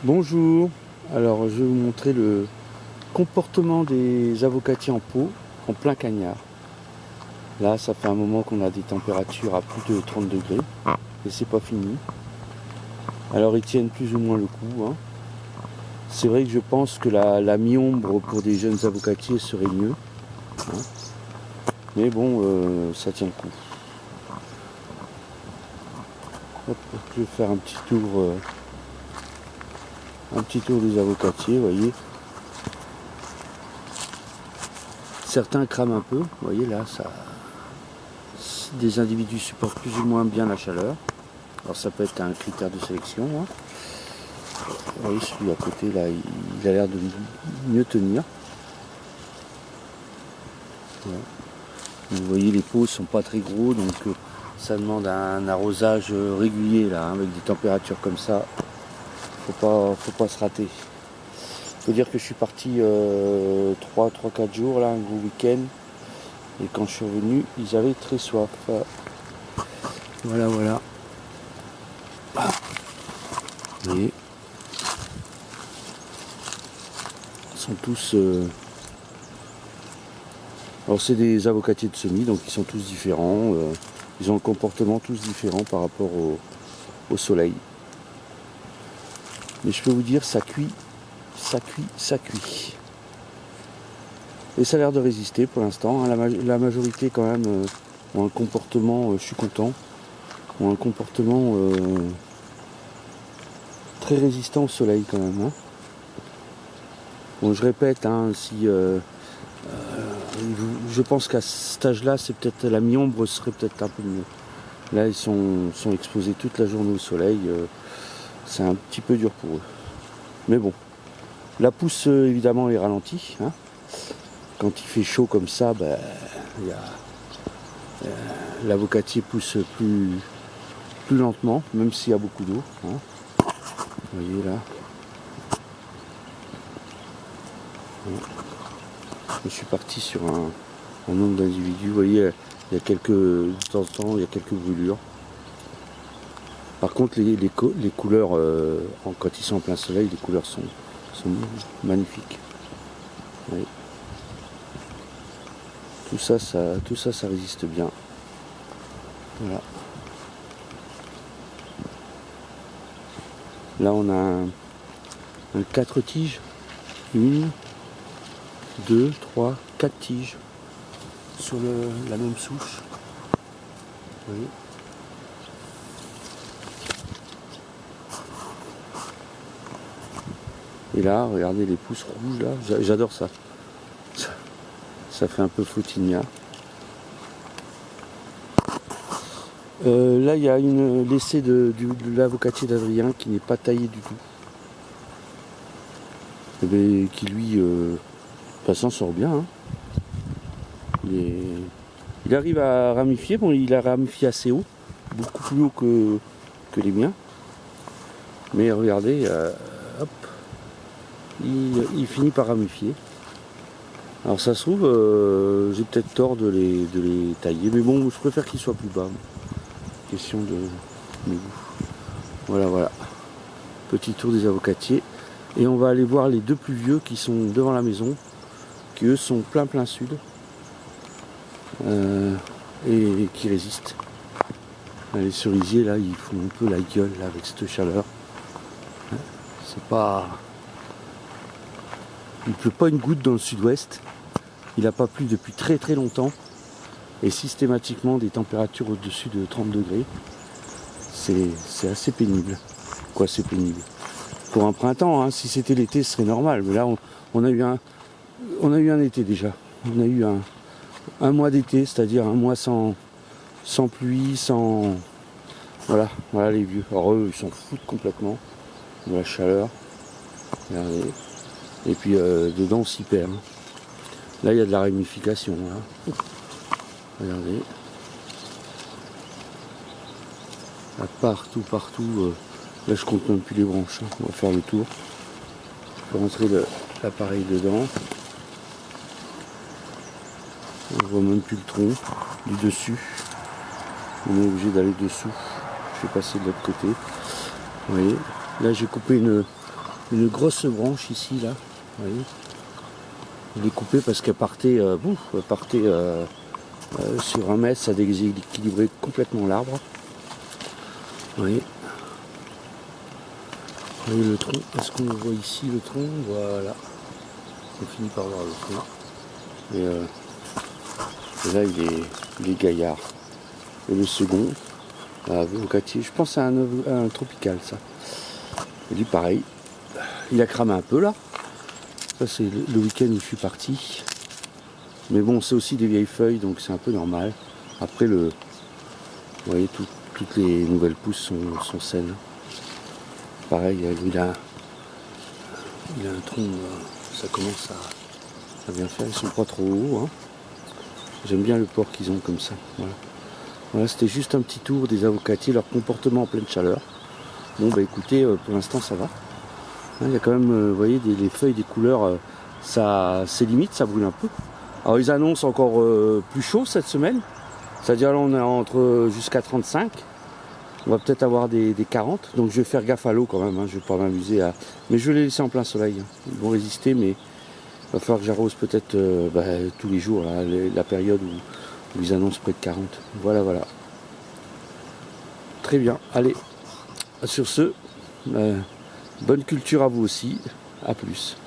Bonjour, alors je vais vous montrer le comportement des avocatiers en pot en plein cagnard. Là ça fait un moment qu'on a des températures à plus de 30 degrés et c'est pas fini. Alors ils tiennent plus ou moins le coup, hein. C'est vrai que je pense que la mi-ombre pour des jeunes avocatiers serait mieux, hein. Mais bon, ça tient le coup. Hop, je vais faire un petit tour des avocatiers, vous voyez. Certains crament un peu, vous voyez là, des individus supportent plus ou moins bien la chaleur. Alors ça peut être un critère de sélection, hein. Vous voyez, celui à côté là, il a l'air de mieux tenir. Voilà. Vous voyez, les pots sont pas très gros, donc ça demande un arrosage régulier là, hein, avec des températures comme ça. Faut pas se rater. Faut dire que je suis parti 3-4 jours là, un gros week-end. Et quand je suis revenu, ils avaient très soif. Voilà, voilà. Vous voyez, ils sont tous... Alors c'est des avocatiers de semis, donc ils sont tous différents. Ils ont un comportement tous différent par rapport au soleil. Mais je peux vous dire, ça cuit. Et ça a l'air de résister pour l'instant, hein. La majorité quand même ont un comportement, je suis content, ont un comportement très résistant au soleil quand même, hein. Bon, je répète, hein, si je pense qu'à cet âge-là, c'est peut-être la mi-ombre serait peut-être un peu mieux. Là, ils sont exposés toute la journée au soleil, c'est un petit peu dur pour eux. Mais bon, la pousse évidemment est ralentie, hein. Quand il fait chaud comme ça, ben, l'avocatier pousse plus lentement, même s'il y a beaucoup d'eau, hein. Vous voyez là. Je suis parti sur un nombre d'individus. Vous voyez, il y a de temps en temps, il y a quelques brûlures. Par contre, les couleurs, quand ils sont en plein soleil, les couleurs sont magnifiques. Vous voyez. Tout ça résiste bien. Voilà. Là, on a un 4 tiges. 1, 2, 3, 4 tiges sur la même souche. Vous voyez. Et là, regardez les pousses rouges là, j'adore ça. Ça fait un peu flotilla. Là, il y a l'essai de l'avocatier d'Adrien qui n'est pas taillé du tout. Et qui lui s'en sort bien, hein. Il arrive à ramifier, bon, il a ramifié assez haut, beaucoup plus haut que les miens. Mais regardez, hop, il finit par ramifier. Alors ça se trouve, j'ai peut-être tort de les tailler, mais bon, je préfère qu'ils soient plus bas. Question de goût. Voilà, voilà. Petit tour des avocatiers. Et on va aller voir les deux plus vieux qui sont devant la maison, qui eux sont plein sud. Et qui résistent. Les cerisiers là, ils font un peu la gueule là, avec cette chaleur. C'est pas... Il pleut pas une goutte dans le sud-ouest. Il n'a pas plu depuis très longtemps. Et systématiquement des températures au-dessus de 30 degrés. C'est assez pénible. Quoi, c'est pénible? Pour un printemps, hein, si c'était l'été, ce serait normal. Mais là, on a eu un été déjà. On a eu un mois d'été, c'est-à-dire un mois sans pluie, sans... Voilà les vieux. Alors eux, ils s'en foutent complètement de la chaleur. Regardez. Et puis dedans, on s'y perd, hein. Là, il y a de la ramification. Là. Regardez. Là, partout. Là, je compte même plus les branches, hein. On va faire le tour. Je vais rentrer l'appareil dedans. On voit même plus le tronc du dessus. On est obligé d'aller dessous. Je vais passer de l'autre côté. Vous voyez. Là, j'ai coupé une grosse branche ici, là. Vous voyez, je l'ai coupée parce qu'elle partait, sur 1 mètre, ça déséquilibrait complètement l'arbre. Vous voyez. Vous voyez le tronc, est-ce qu'on le voit ici, le tronc? Voilà. On finit par voir le tronc. Et là, il est gaillard. Et le second, avocatier, je pense à un tropical, ça. Et lui, pareil, il a cramé un peu, là. Ça, c'est le week-end où je suis parti. Mais bon, c'est aussi des vieilles feuilles, donc c'est un peu normal. Après, vous voyez, toutes les nouvelles pousses sont saines. Pareil, il a un tronc, ça commence à bien faire. Ils sont pas trop hauts. Hein. J'aime bien le port qu'ils ont comme ça. Voilà, c'était juste un petit tour des avocatiers, leur comportement en pleine chaleur. Bon, bah écoutez, pour l'instant, ça va. Hein, il y a quand même, vous voyez, les feuilles, des couleurs, c'est limite, ça brûle un peu. Alors, ils annoncent encore plus chaud cette semaine. C'est-à-dire là, on est entre jusqu'à 35. On va peut-être avoir des 40, donc je vais faire gaffe à l'eau quand même, hein. Je vais pas m'amuser à... Mais je vais les laisser en plein soleil, hein. Ils vont résister, mais il va falloir que j'arrose peut-être tous les jours, là, la période où ils annoncent près de 40. Voilà. Très bien, allez, sur ce, bonne culture à vous aussi, à plus.